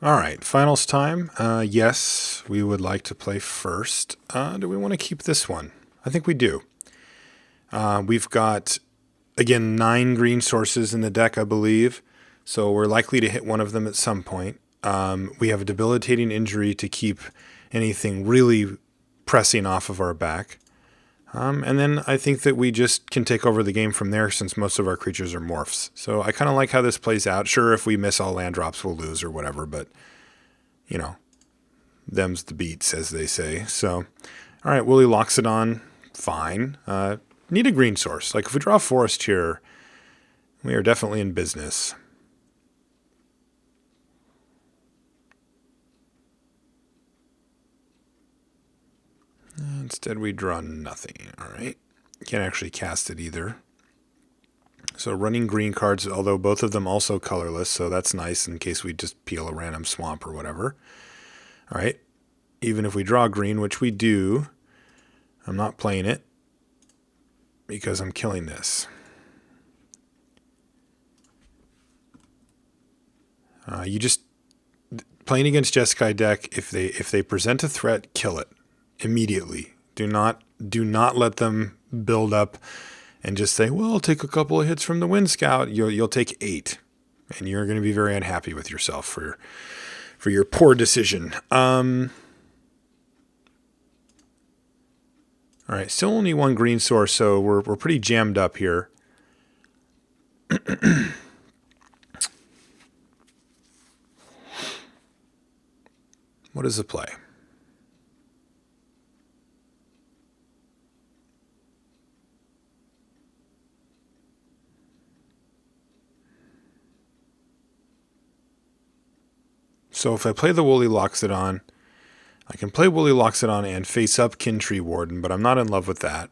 All right, finals time. Yes, we would like to play first. Do we want to keep this one? I think we do. We've got, again, 9 green sources in the deck, I believe. So we're likely to hit one of them at some point. We have a Debilitating Injury to keep anything really pressing off of our back. And then I think that we just can take over the game from there since most of our creatures are morphs. So I kind of like how this plays out. Sure, if we miss all land drops, we'll lose or whatever, but, you know, them's the beats, as they say. So, all right, Woolly Loxodon, fine. Need a green source. Like, if we draw a forest here, we are definitely in business. Instead, we draw nothing. All right. Can't actually cast it either. So running green cards, although both of them also colorless, so that's nice in case we just peel a random swamp or whatever. All right. Even if we draw green, which we do, I'm not playing it because I'm killing this. You just playing against Jeskai deck. If they present a threat, kill it immediately. Do not let them build up and just say, "Well, I'll take a couple of hits from the Wind Scout." You'll take 8, and you're going to be very unhappy with yourself for your poor decision. All right, still only 1 green source, so we're pretty jammed up here. What is the play? So if I play the Woolly Loxodon, I can play Woolly Loxodon and face up Kin-Tree Warden, but I'm not in love with that.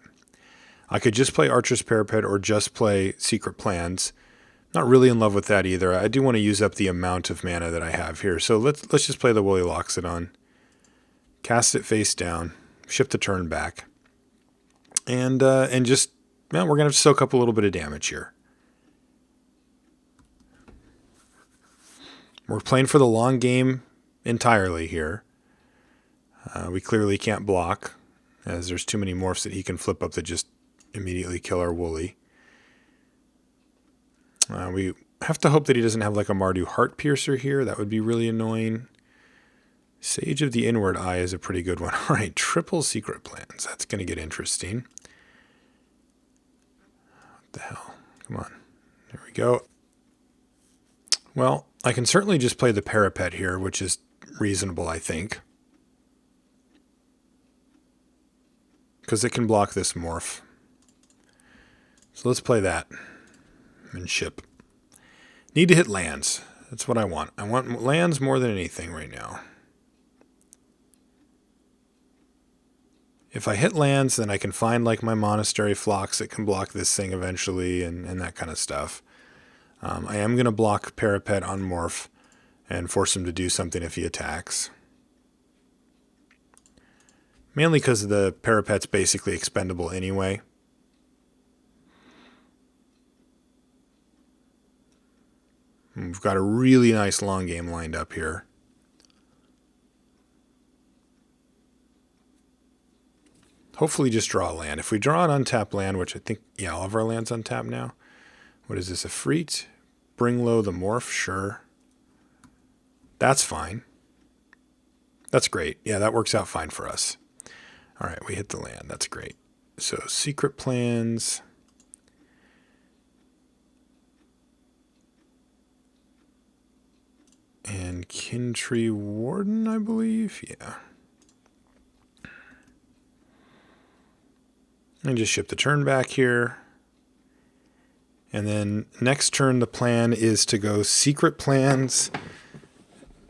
I could just play Archers Parapet or just play Secret Plans. Not really in love with that either. I do want to use up the amount of mana that I have here. So let's just play the Woolly Loxodon. Cast it face down. Shift the turn back. And just, we're going to have to soak up a little bit of damage here. We're playing for the long game entirely here. We clearly can't block, as there's too many morphs that he can flip up that just immediately kill our Woolly. We have to hope that he doesn't have like a Mardu Heart Piercer here. That would be really annoying. Sage of the Inward Eye is a pretty good one. All right, triple Secret Plans. That's going to get interesting. What the hell? Come on. There we go. Well, I can certainly just play the Parapet here, which is reasonable, I think. Because it can block this morph. So let's play that. And ship. Need to hit lands. That's what I want. I want lands more than anything right now. If I hit lands, then I can find like my Monastery Flocks that can block this thing eventually and that kind of stuff. I am going to block Parapet on Morph and force him to do something if he attacks. Mainly because the Parapet's basically expendable anyway. We've got a really nice long game lined up here. Hopefully just draw a land. If we draw an untapped land, which I think, yeah, all of our land's untapped now. What is this, a Freet? Bring low the morph, sure. That's fine. That's great. Yeah, that works out fine for us. All right, we hit the land. That's great. So Secret Plans. And Kin-Tree Warden, I believe. Yeah. And just ship the turn back here. And then next turn, the plan is to go Secret Plans,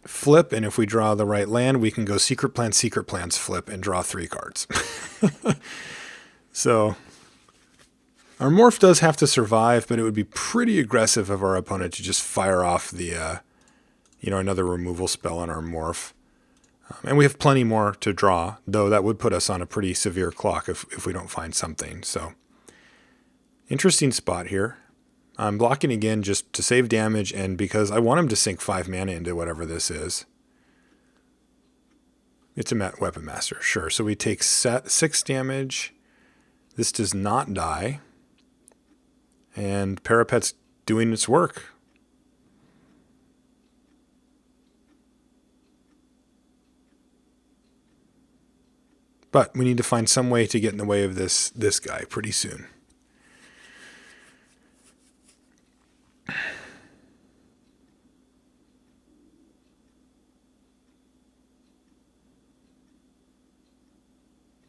flip, and if we draw the right land, we can go Secret Plans, flip, and draw 3 cards. So our morph does have to survive, but it would be pretty aggressive of our opponent to just fire off the, another removal spell on our morph. And we have plenty more to draw, though that would put us on a pretty severe clock if we don't find something. So interesting spot here. I'm blocking again just to save damage and because I want him to sink 5 mana into whatever this is. It's a Weapon Master, sure. So we take 6 damage. This does not die. And Parapet's doing its work. But we need to find some way to get in the way of this guy pretty soon.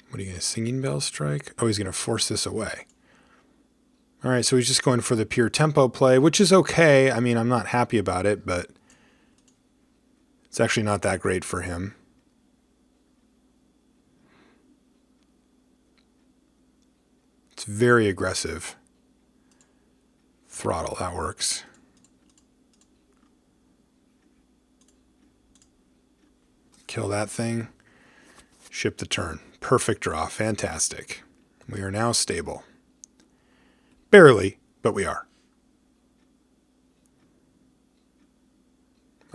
What are you going to Singing Bell strike? Oh, he's going to force this away. All right, so he's just going for the pure tempo play, which is okay. I mean, I'm not happy about it, but it's actually not that great for him. It's very aggressive. Throttle, that works. Kill that thing. Ship the turn. Perfect draw. Fantastic. We are now stable. Barely, but we are.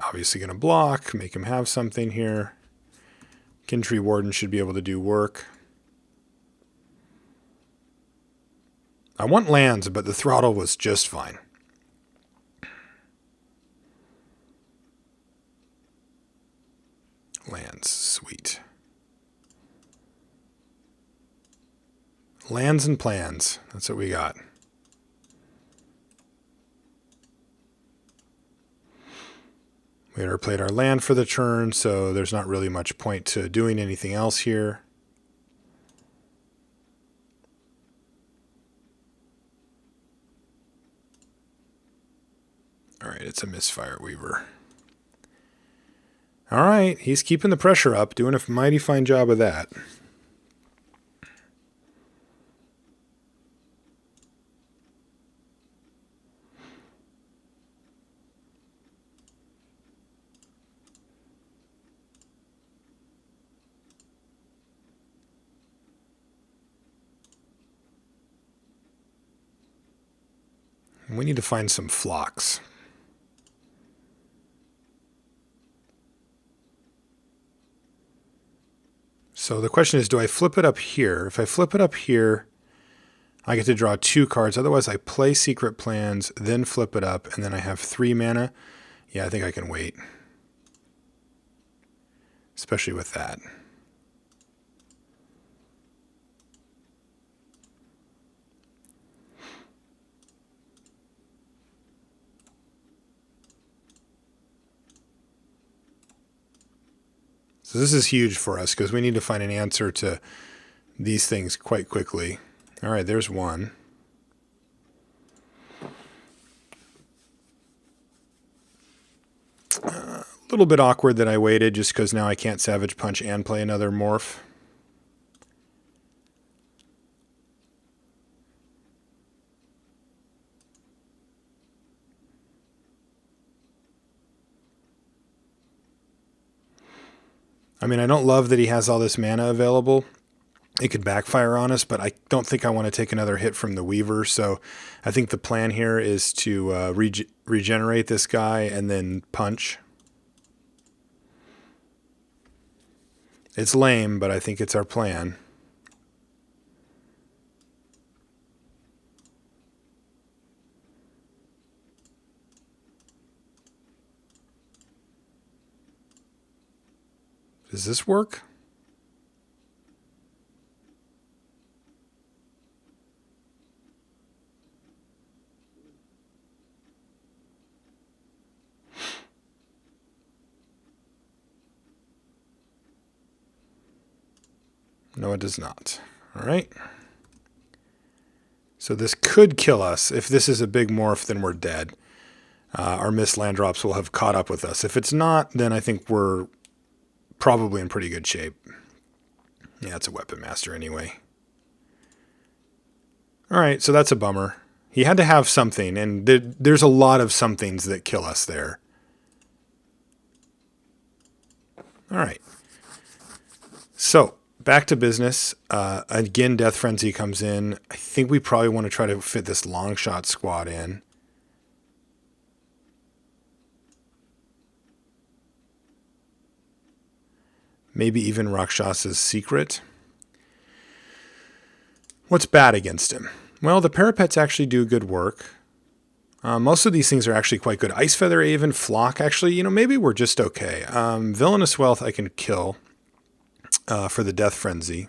Obviously going to block, make him have something here. Kin-Tree Warden should be able to do work. I want lands, but the Throttle was just fine. Lands, sweet. Lands and plans, that's what we got. We already played our land for the turn, so there's not really much point to doing anything else here. All right, it's a Misfire Weaver. All right, he's keeping the pressure up, doing a mighty fine job of that. We need to find some flocks. So the question is, do I flip it up here? If I flip it up here, I get to draw 2 cards. Otherwise, I play Secret Plans, then flip it up, and then I have 3 mana. Yeah, I think I can wait. Especially with that. So this is huge for us because we need to find an answer to these things quite quickly. All right, there's one. A little bit awkward that I waited just because now I can't Savage Punch and play another Morph. I mean, I don't love that he has all this mana available. It could backfire on us, but I don't think I want to take another hit from the Weaver. So I think the plan here is to regenerate this guy and then punch. It's lame, but I think it's our plan. Does this work? No, it does not. All right. So this could kill us. If this is a big morph, then we're dead. Our missed land drops will have caught up with us. If it's not, then I think we're probably in pretty good shape. Yeah, it's a Weapon Master anyway. All right, so that's a bummer. He had to have something, and there's a lot of somethings that kill us there. All right. So, back to business. Again, Death Frenzy comes in. I think we probably want to try to fit this long shot squad in. Maybe even Rakshas's Secret. What's bad against him? Well, the Parapets actually do good work. Most of these things are actually quite good. Icefeather Aven, Flock, actually, maybe we're just okay. Villainous Wealth I can kill for the Death Frenzy.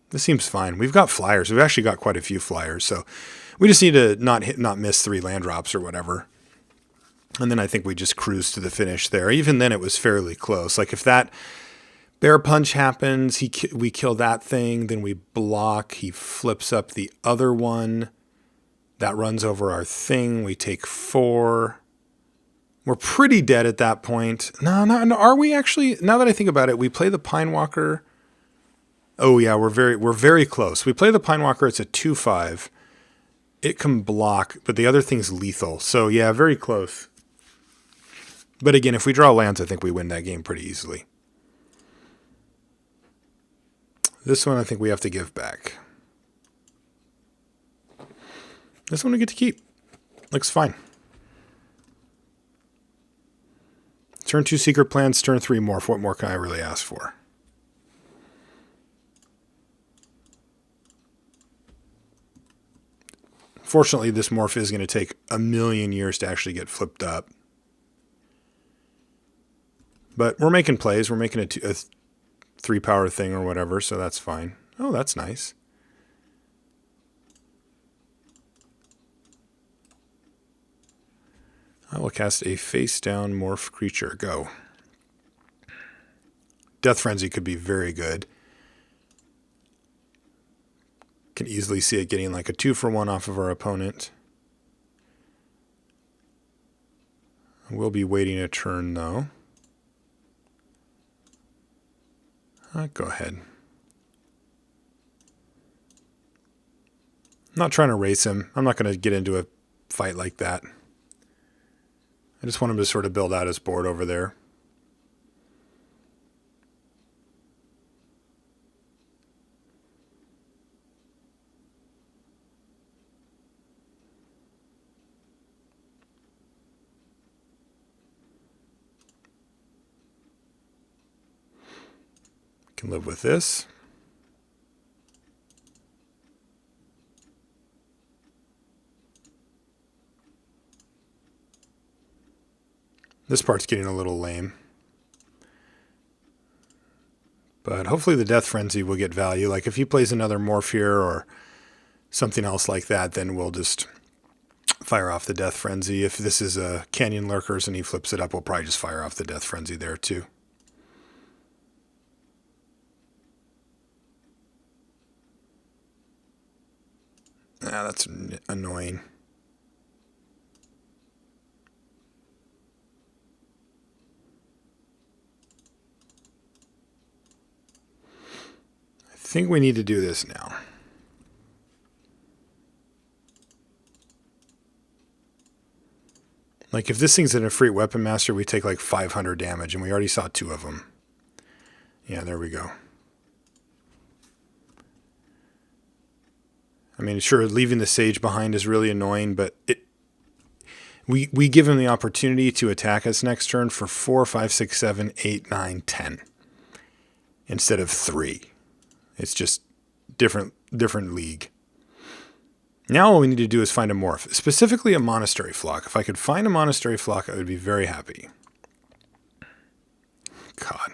This seems fine. We've got flyers. We've actually got quite a few flyers, so we just need to not miss 3 land drops or whatever. And then I think we just cruise to the finish there. Even then it was fairly close. Like if that Bear Punch happens, we kill that thing, then we block, he flips up the other one. That runs over our thing. We take 4. We're pretty dead at that point. No, are we actually? Now that I think about it, we play the Pine Walker. Oh yeah, we're very close. We play the Pine Walker. It's a 2/5. It can block, but the other thing's lethal. So yeah, very close. But again, if we draw lands, I think we win that game pretty easily. This one I think we have to give back. This one we get to keep. Looks fine. Turn 2 Secret Plans, turn 3 Morph. What more can I really ask for? Fortunately, this Morph is going to take a million years to actually get flipped up. But we're making plays. We're making a 3-power thing or whatever, so that's fine. Oh, that's nice. I will cast a face-down morph creature. Go. Death Frenzy could be very good. Can easily see it getting like a 2-for-1 off of our opponent. We'll be waiting a turn, though. Go ahead. I'm not trying to race him. I'm not going to get into a fight like that. I just want him to sort of build out his board over there. Can live with this. This part's getting a little lame. But hopefully the Death Frenzy will get value. Like if he plays another Morph here or something else like that, then we'll just fire off the Death Frenzy. If this is a Canyon Lurkers and he flips it up, we'll probably just fire off the Death Frenzy there too. Ah, that's annoying. I think we need to do this now. Like if this thing's in a free Weapon Master, we take like 500 damage, and we already saw 2 of them. Yeah, there we go. I mean, sure, leaving the Sage behind is really annoying, but we give him the opportunity to attack us next turn for 4, 5, 6, 7, 8, 9, 10 instead of 3. It's just different league. Now all we need to do is find a morph, specifically a Monastery Flock. If I could find a Monastery Flock, I would be very happy. God.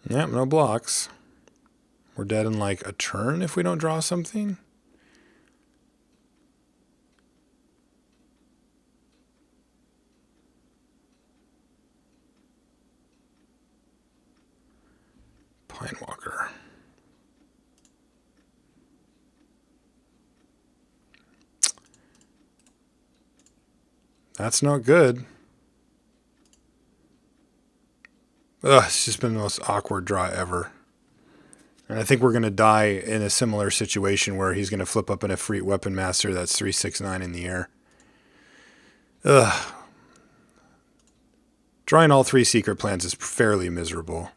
Yep, no blocks. We're dead in like a turn if we don't draw something. Pine Walker. That's not good. Ugh, it's just been the most awkward draw ever. And I think we're going to die in a similar situation where he's going to flip up in a free Weapon Master that's 3, 6, 9 in the air. Ugh. Drawing all 3 secret plans is fairly miserable.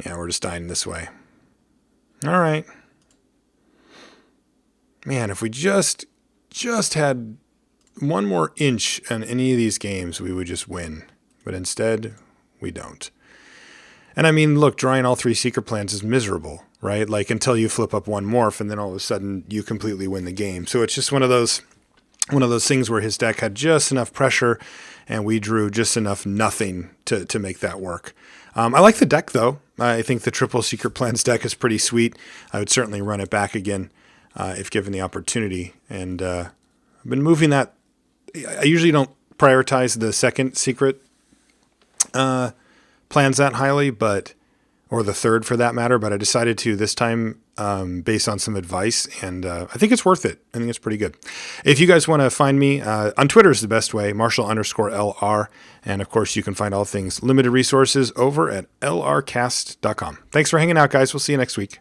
Yeah, we're just dying this way. All right. Man, if we just had one more inch on any of these games, we would just win. But instead, we don't. And I mean, look, drawing all 3 secret plans is miserable, right? Like until you flip up one morph and then all of a sudden you completely win the game. So it's just one of those things where his deck had just enough pressure and we drew just enough nothing to make that work. I like the deck though. I think the triple secret plans deck is pretty sweet. I would certainly run it back again if given the opportunity. And I've been moving that. I usually don't prioritize the second secret plans that highly, or the third for that matter, but I decided to this time based on some advice, and I think it's worth it. I think it's pretty good. If you guys want to find me, on Twitter is the best way, Marshall_LR, and of course you can find all things limited resources over at lrcast.com. Thanks for hanging out, guys. We'll see you next week.